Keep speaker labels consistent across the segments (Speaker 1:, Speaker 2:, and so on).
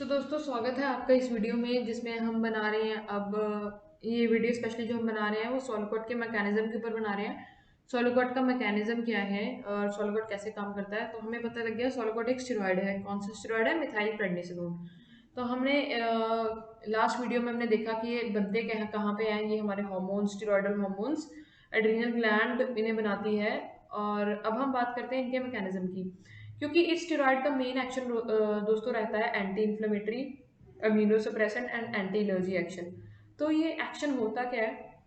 Speaker 1: दोस्तों स्वागत है आपका इस वीडियो में जिसमें हम बना रहे हैं अब ये वीडियो स्पेशली जो हम बना रहे हैं वो सोलोकोट के मैकेनिज्म के ऊपर बना रहे हैं। सोलोकोट का मैकेनिज्म क्या है और सोलोकोट कैसे काम करता है, तो हमें पता लग गया सोलोकोट एक स्टेरॉइड है। कौन सा स्टेरॉइड है? Methyl prednisolone. तो हमने लास्ट वीडियो में हमने देखा कि ये बनते कहाँ पे हैं। ये हमारे hormones, steroidal hormones, adrenal gland इन्हें बनाती है। और अब हम बात करते हैं इनके मैकेनिज्म की, क्योंकि इस स्टेरॉइड का मेन एक्शन दोस्तों रहता है anti inflammatory, immunosuppressant and anti allergy action. तो ये एक्शन होता क्या है,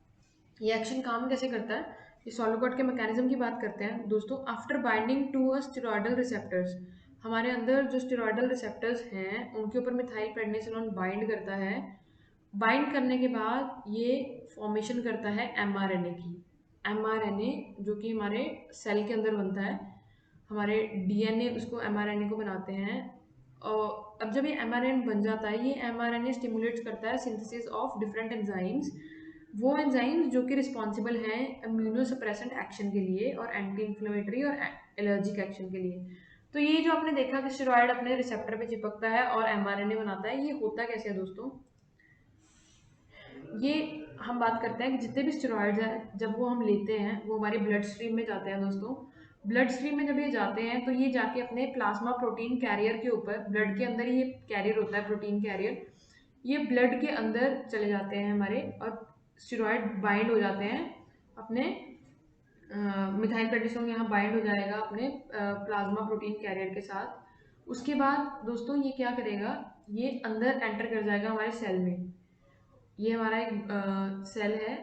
Speaker 1: ये एक्शन काम कैसे करता है, ये सोलोकोट के मैकेनिज्म की बात करते हैं दोस्तों। After binding to a steroidal receptors, हमारे अंदर जो स्टेरॉइडल रिसेप्टर्स हैं उनके ऊपर मिथाइल प्रेडनिसोलोन बाइंड करता है। बाइंड करने के बाद ये फॉर्मेशन करता है एमआरएनए की। एमआरएनए जो कि हमारे सेल के अंदर बनता है, हमारे डीएनए उसको एमआरएनए को बनाते हैं। और अब जब ये एमआरएनए बन जाता है, ये एमआरएनए स्टिमुलेट करता है सिंथेसिस ऑफ डिफरेंट एंजाइम्स। वो एंजाइम्स जो कि रिस्पॉन्सिबल हैं इम्यूनोसप्रेसेंट एक्शन के लिए और एंटी इन्फ्लेमेटरी और एलर्जिक एक्शन के लिए। तो ये जो आपने देखा कि स्टेरॉइड अपने रिसेप्टर पे चिपकता है और एमआरएनए बनाता है, ये होता कैसे है दोस्तों? ये हम बात करते हैं कि जितने भी स्टेरॉइड्स हैं जब वो हम लेते हैं वो हमारे ब्लड स्ट्रीम में जाते हैं दोस्तों। ब्लड स्ट्रीम में जब ये जाते हैं तो ये जाके अपने प्लाज्मा प्रोटीन कैरियर के ऊपर, ब्लड के अंदर ही ये कैरियर होता है प्रोटीन कैरियर, ये ब्लड के अंदर चले जाते हैं हमारे, और स्टेरॉइड बाइंड हो जाते हैं अपने मिथाइल पेंटिसोन यहाँ बाइंड हो जाएगा अपने प्लाज्मा प्रोटीन कैरियर के साथ। उसके बाद दोस्तों ये क्या करेगा, ये अंदर एंटर कर जाएगा हमारे सेल में। ये हमारा एक सेल है,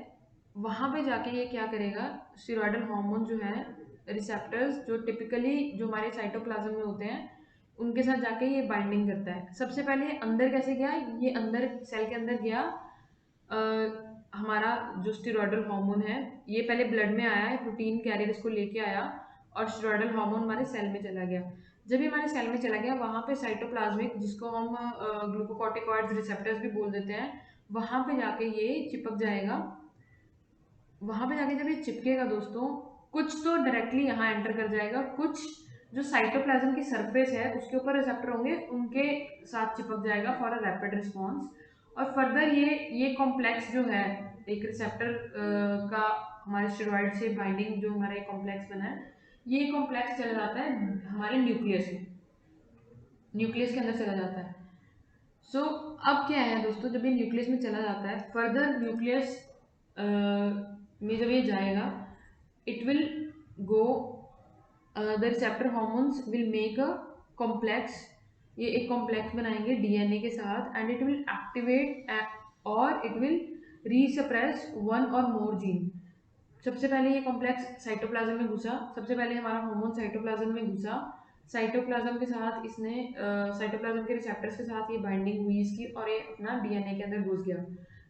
Speaker 1: वहाँ पे जाके ये क्या करेगा, स्टेरॉइडल हार्मोन जो है, रिसेप्टर्स जो टिपिकली जो हमारे साइटोप्लाज्म में होते हैं उनके साथ जाके ये बाइंडिंग करता है। सबसे पहले ये अंदर कैसे गया, ये अंदर सेल के अंदर गया। हमारा जो स्टेरॉइडल हार्मोन है ये पहले ब्लड में आया है, प्रोटीन कैरियर इसको लेके आया और स्टेरॉइडल हार्मोन हमारे सेल में चला गया। जब ये हमारे सेल में चला गया, वहाँ पे साइटोप्लाज्मिक, जिसको हम ग्लूकोकॉर्टिकॉइड्स रिसेप्टर्स भी बोल देते हैं, वहाँ पे जाके ये चिपक जाएगा। वहाँ पे जाके जब ये चिपकेगा दोस्तों, कुछ तो डायरेक्टली यहाँ एंटर कर जाएगा, कुछ जो साइटोप्लाज्म की सरफेस है उसके ऊपर रिसेप्टर होंगे उनके साथ चिपक जाएगा फॉर अ रैपिड रिस्पॉन्स। और फर्दर ये कॉम्प्लेक्स जो है, एक रिसेप्टर का हमारे स्टेरॉइड से बाइंडिंग जो हमारा कॉम्प्लेक्स बना है, ये कॉम्प्लेक्स चला जाता है हमारे न्यूक्लियस में, न्यूक्लियस के अंदर चला जाता है। सो अब क्या है दोस्तों, जब ये न्यूक्लियस में चला जाता है, फर्दर न्यूक्लियस में जब ये जाएगा, it will go, the receptor hormones will make a complex, ये एक कॉम्प्लेक्स बनाएंगे डीएनए के साथ, एंड इट विल एक्टिवेट और इट विल रीसप्रेस वन और मोर जीन। सबसे पहले ये कॉम्प्लेक्स साइटोप्लाज्म में घुसा, सबसे पहले हमारा हार्मोन साइटोप्लाज्म में घुसा, साइटोप्लाज्म के साथ इसने साइटोप्लाज्म के रिसेप्टर्स के साथ ये बाइंडिंग हुई इसकी, और ये अपना डीएनए के अंदर घुस गया।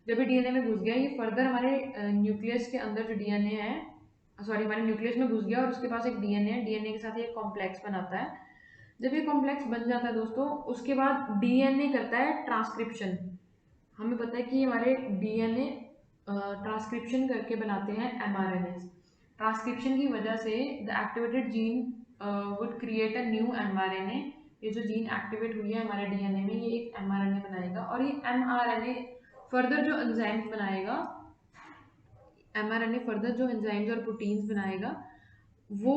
Speaker 1: जब ये डीएनए में घुस गया, ये फर्दर हमारे न्यूक्लियस के अंदर जो डीएनए है, सॉरी, हमारे न्यूक्लियस में घुस गया और उसके पास एक डीएनए है, डीएनए के साथ ये कॉम्प्लेक्स बनाता है। जब ये कॉम्प्लेक्स बन जाता है दोस्तों, उसके बाद डीएनए करता है ट्रांसक्रिप्शन। हमें पता है कि हमारे डीएनए ट्रांसक्रिप्शन करके बनाते हैं एमआरएनए। ट्रांसक्रिप्शन की वजह से the activated gene would create a new mRNA. ये जो जीन एक्टिवेट हुई है हमारे डीएनए में, ये एक एमआरएनए बनाएगा, और ये एमआरएनए फर्दर जो एंजाइम्स बनाएगा, एमआरएनए फर्दर जो एंजाइम्स और प्रोटीन्स बनाएगा, वो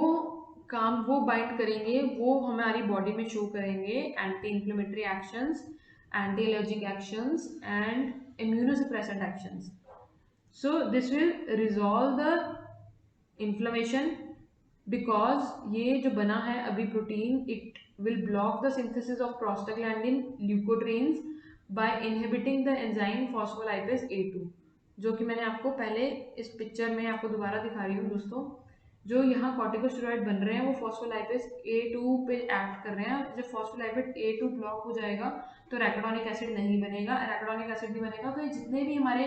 Speaker 1: काम वो बाइंड करेंगे, वो हमारी बॉडी में शो करेंगे anti inflammatory actions, anti allergic actions and immunosuppressant actions. So this will resolve the inflammation, because ये जो बना है अभी protein, it will block the synthesis of prostaglandin leukotrienes by inhibiting the enzyme phospholipase A2, जो कि मैंने आपको पहले इस पिक्चर में आपको दोबारा दिखा रही हूँ दोस्तों। जो यहाँ कॉर्टिकोस्टेरॉइड बन रहे हैं वो फॉस्फोलाइपेज A2 पे एक्ट कर रहे हैं। जब फॉस्फोलाइपेज A2 ब्लॉक हो जाएगा तो रैकोडोनिक एसिड नहीं बनेगा, रैकोडोनिक एसिड नहीं बनेगा तो ये जितने भी हमारे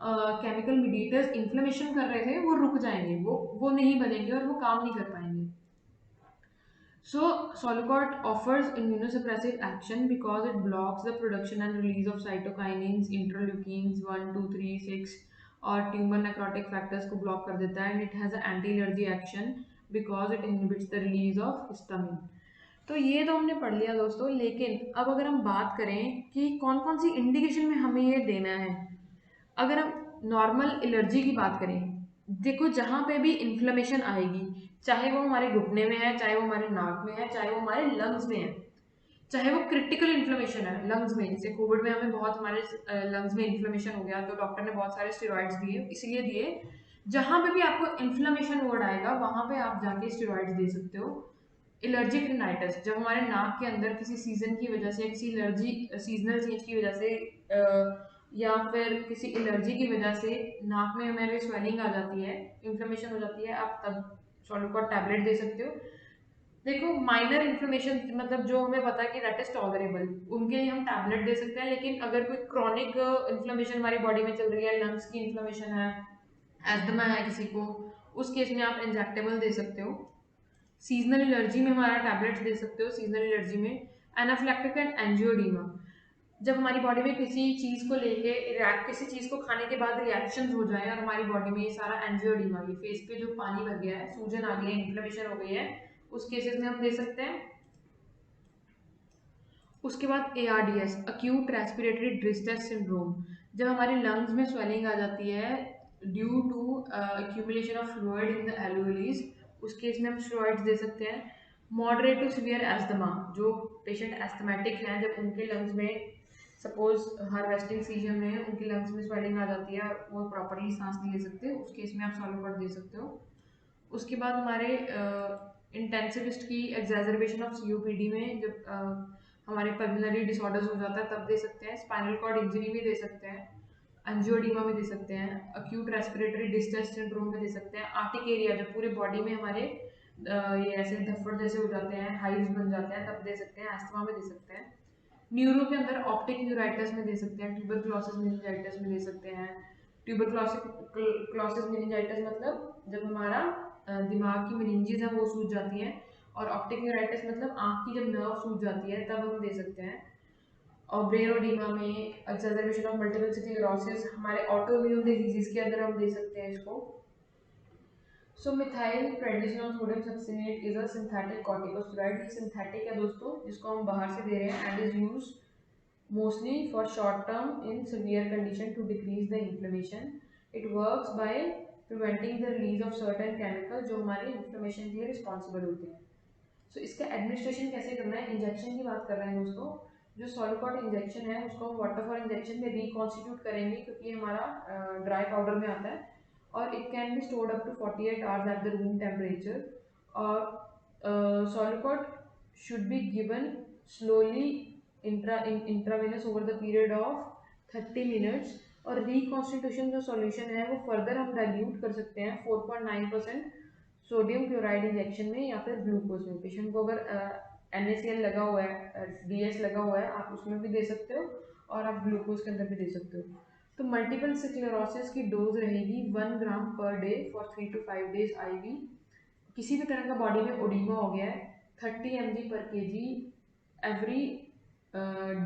Speaker 1: केमिकल मीडिएटर्स इन्फ्लेमेशन कर रहे थे वो रुक जाएंगे, वो नहीं बनेंगे और वो काम नहीं कर पाएंगे। So Solocort offers immunosuppressive action because it blocks the production and release of cytokinins, interleukins 1, 2, 3, 6 और tumor necrotic factors को block कर देता है, and it has an anti-allergy action because it inhibits the release of histamine. तो ये तो हमने पढ़ लिया दोस्तों, लेकिन अब अगर हम बात करें कि कौन कौन सी इंडिकेशन में हमें ये देना है। अगर हम नॉर्मल एलर्जी की बात करें, देखो जहाँ पे भी इन्फ्लेमेशन आएगी, चाहे वो हमारे घुटने में है, चाहे वो हमारे नाक में है, चाहे वो हमारे लंग्स में है, चाहे वो क्रिटिकल इन्फ्लेमेशन है लंग्स में, जैसे कोविड में हमें बहुत हमारे लंग्स में इन्फ्लेमेशन हो गया तो डॉक्टर ने बहुत सारे स्टेरॉइड्स दिए, इसलिए दिए। जहाँ पे भी आपको इन्फ्लेमेशन वर्ड आएगा वहां पे आप जाके स्टेरॉइड्स दे सकते हो। एलर्जिक रिनाइटिस, जब हमारे नाक के अंदर किसी सीजन की वजह से या किसी एलर्जी सीजनल चेंज की वजह से या फिर किसी एलर्जी की वजह से नाक में हमारे स्वेलिंग आ जाती है, इन्फ्लेमेशन हो जाती है, आप तब सॉल्यूकॉट टैबलेट दे सकते हो। देखो माइनर इन्फ्लेमेशन मतलब जो हमें पता है कि दैट इज टॉलरेबल, उनके लिए हम टैबलेट दे सकते हैं। लेकिन अगर कोई क्रॉनिक इन्फ्लेमेशन हमारी बॉडी में चल रही है, लंग्स की इन्फ्लेमेशन है, एस्थमा है किसी को, उस केस में आप इंजेक्टेबल दे सकते हो। सीजनल एलर्जी में हमारा टैबलेट्स दे सकते हो। सीजनल एलर्जी में एनाफिलैक्टिक एंड एंजियोडीमा, जब हमारी बॉडी में किसी चीज को लेके रिएक्ट, किसी चीज को खाने के बाद रिएक्शन हो जाए और हमारी बॉडी में ये सारा एंजियोडीमा, ये फेस पे जो पानी भर गया है, सूजन आ गई है, इन्फ्लेमेशन हो गई है, उस केसेस में हम दे सकते हैं। उसके बाद ARDS, acute respiratory distress syndrome, जब हमारे लंग्स में स्वेलिंग आ जाती है due to accumulation of fluid in the alveoli, उस केस में हम स्टेरॉइड्स दे सकते हैं। मॉडरेट टू सीवियर एस्थमा, जो पेशेंट एस्थमेटिक हैं, जब उनके लंग्स में सपोज हार्वेस्टिंग सीजन में उनके लंग्स में स्वेलिंग आ जाती है, वो प्रॉपरली सांस नहीं ले सकते, उस केस में आप सॉल्यूकॉट दे सकते हो। उसके बाद हमारे इंटेंसिविस्ट की एग्जैजरबेशन ऑफ COPD में जब हमारे पल्मोनरी डिसऑर्डर्स हो जाता है तब दे सकते हैं। स्पाइनल कॉर्ड इंजरी भी दे सकते हैं, एंजियोडीमा में दे सकते हैं, अक्यूट रेस्पिरेटरी डिस्ट्रेस सिंड्रोम में दे सकते हैं। आर्टिकेरिया, जब पूरे बॉडी में हमारे ये ऐसे धफ्फड़ जैसे हो जाते हैं, हाइव्स बन जाते हैं, तब दे सकते हैं। एस्थमा में दे सकते हैं। न्यूरो के अंदर ऑप्टिक न्यूराइटिस में दे सकते हैं, ट्यूबरक्लोसिस मेनिंजाइटिस में दे सकते हैं। ट्यूबरक्लोसिस मेनिंजाइटिस मतलब जब हमारा दिमाग की मेनिंजेस है वो सूज जाती है, और ऑप्टिक न्यूराइटिस मतलब आंख की जब नर्व सूज जाती है तब हम दे सकते हैं। और ब्रेन ओडीमा में एक्सेलरेशन ऑफ मल्टीपल स्क्लेरोसिस, हमारे ऑटोइम्यून डिजीजेस के अंदर हम दे सकते हैं इसको। So methyl prednisone sodium succinate is a synthetic corticosteroid, ये सिंथेटिक है दोस्तों, जिसको हम बाहर से दे रहे हैं, and is use mostly for short term in severe condition to decrease the inflammation. It works by preventing the release of certain chemicals जो हमारी inflammation के लिए responsible होते हैं। So इसका administration कैसे करना है, इंजेक्शन की बात कर रहे हैं दोस्तों। जो सॉल्यूकॉट इंजेक्शन है उसको हम वाटर फॉर इंजेक्शन में रिकॉन्स्टिट्यूट करेंगे, क्योंकि हमारा ड्राई पाउडर में आता है, और it can be stored up to 48 hours at the room temperature. और सॉल्यूकॉट should be given slowly intravenous over the period of 30 minutes. और रिकॉन्स्टिट्यूशन जो सॉल्यूशन है वो फर्दर हम डाइल्यूट कर सकते हैं 4.9% सोडियम क्लोराइड इंजेक्शन में या फिर ग्लूकोज में। पेशेंट को अगर NaCl लगा हुआ है, DS लगा हुआ है, आप उसमें भी दे सकते हो, और आप ग्लूकोज के अंदर भी दे सकते हो। तो मल्टीपल स्क्लेरोसिस की डोज रहेगी 1 ग्राम per day for 3 to 5 days IV। किसी भी तरह का बॉडी में ओडिमा हो गया है, 30 mg per kg every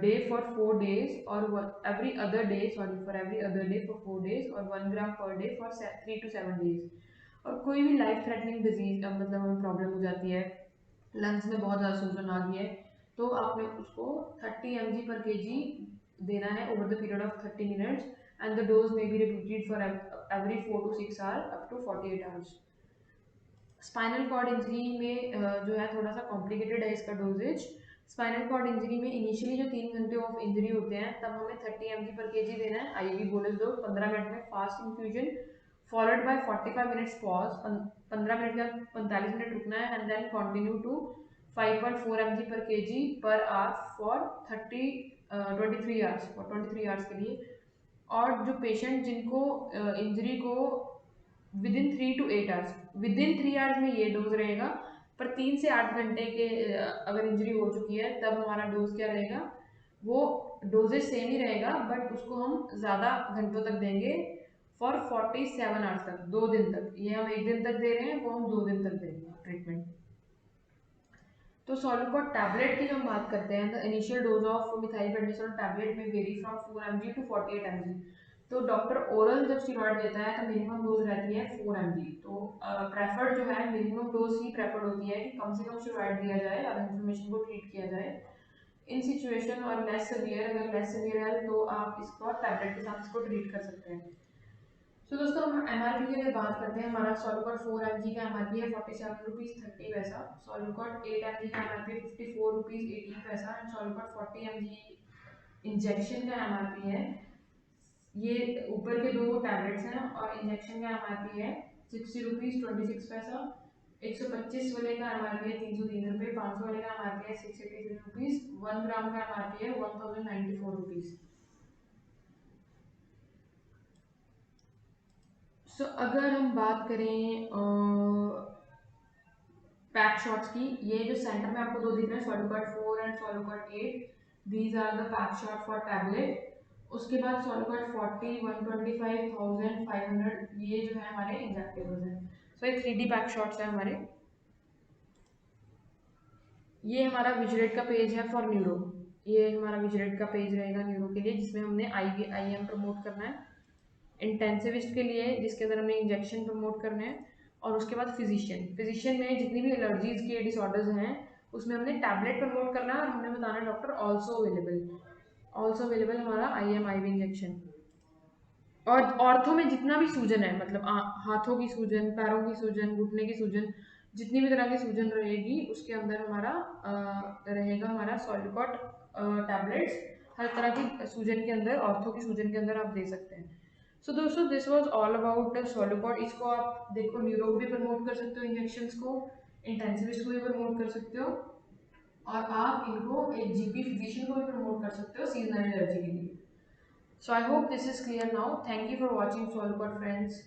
Speaker 1: day for 4 days, और every other day, sorry, for every other day for 4 days, और 1 gram per day for 3 to 7 days। और कोई भी लाइफ थ्रेटनिंग डिजीज मतलब हमें प्रॉब्लम हो जाती है, लंग्स में बहुत ज़्यादा सूजन आ गई है, तो आपने उसको 30 mg per kg देना है over the period of 30 minutes, and the dose may be repeated for every 4 to 6 hours up to 48 hours। Spinal cord injury में जो है थोड़ा सा कॉम्प्लिकेटेड है इसका डोजेज। स्पाइनल कॉर्ड इंजरी में इनिशियली जो 3 घंटे ऑफ इंजरी होते हैं तब हमें 30 mg पर kg देना है, IV बोनस डोज 15 मिनट में fast infusion followed by 45 minutes pause, 15 minute का 45 मिनट रुकना है, and then continue to 5.4 mg पर kg पर आवर फॉर 23 आवर्स के लिए। और जो पेशेंट जिनको इंजरी को विद इन 3 आवर्स में ये डोज रहेगा, पर 3 से 8 घंटे के अगर इंजरी हो चुकी है तब हमारा डोज क्या रहेगा, वो डोजेज सेम ही रहेगा, बट उसको हम ज़्यादा घंटों तक देंगे फॉर 47 आवर्स तक, 2 दिन तक। ये हम 1 दिन तक दे रहे हैं, वो हम 2 दिन तक देंगे ट्रीटमेंट। तो सॉल्यूकॉट टैबलेट की जो हम बात करते हैं, the initial dose of methyl prednisone tablet may vary from 4 mg to 48 mg। तो डॉक्टर ओरल जब स्टीरॉयड देता है तो मिनिमम डोज रहती है 4 mg। तो प्रेफर्ड जो है मिनिमम डोज ही प्रेफर्ड होती है कि कम से कम स्टीरॉयड दिया जाए और इन्फ्लेमेशन को ट्रीट किया जाए। इन सिचुएशन और लेस सीवियर, अगर लेस सीवियर है तो आप इसको टैबलेट के साथ इसको ट्रीट कर सकते हैं। तो दोस्तों हम एमआरपी की अगर बात करते हैं, हमारा सोलुकॉट 4 mg का एमआरपी है 47 रुपीज़ 30 पैसा। सोलुकॉट 8 mg का एमआरपी 54 रुपीज़ 18 पैसा। एंड सोलुकॉट 40 mg इंजेक्शन का एमआरपी है, ये ऊपर के दो टैबलेट्स हैं और इंजेक्शन का एमआरपी है 60 रुपीज़ 26 पैसा। 125 वाले का एमआरपी है 303 रुपये। 500 वाले का एमआरपी है 683 रुपीज़। 1 ग्राम का एमआरपी है 1094 रुपीज़। सो अगर हम बात करें पैक शॉट्स की, ये जो सेंटर में आपको दो दिख रहे हैं Solucort 4 and Solucort 8, these are the pack shot for tablet. उसके बाद सोलुकॉट 40, 125, 1000, 500, ये जो है हमारे इंजेक्टेबल्स हैं। सो ये 3D पैक शॉट्स हैं हमारे। ये हमारा विजरेट का पेज है फॉर न्यूरो, ये हमारा विजरेट का पेज रहेगा न्यूरो के लिए, जिसमें हमने IM प्रमोट करना है। इंटेंसिविस्ट के लिए जिसके अंदर हमने इंजेक्शन प्रमोट करने हैं। और उसके बाद फिजिशियन में जितनी भी एलर्जीज के डिसऑर्डर्स हैं उसमें हमने टैबलेट प्रमोट करना है और हमने बताना है डॉक्टर ऑल्सो अवेलेबल हमारा IM IV इंजेक्शन। और ऑर्थो में जितना भी सूजन है, मतलब हाथों की सूजन, पैरों की सूजन, घुटने की सूजन, जितनी भी तरह की सूजन रहेगी उसके अंदर हमारा रहेगा हमारा सोलुकॉट टैबलेट्स। हर तरह की सूजन के अंदर, ऑर्थो की सूजन के अंदर आप दे सकते हैं। सो दोस्तों दिस वाज ऑल अबाउट सोलुकॉट। इसको आप देखो न्यूरो भी प्रमोट कर सकते हो, इंजेक्शंस को, इंटेंसिविस्ट को भी प्रमोट कर सकते हो, और आप इनको एक GP फिजिशियन को भी प्रमोट कर सकते हो सीजनल एलर्जी के लिए। So I hope this is clear now. Thank you for watching Solcott friends.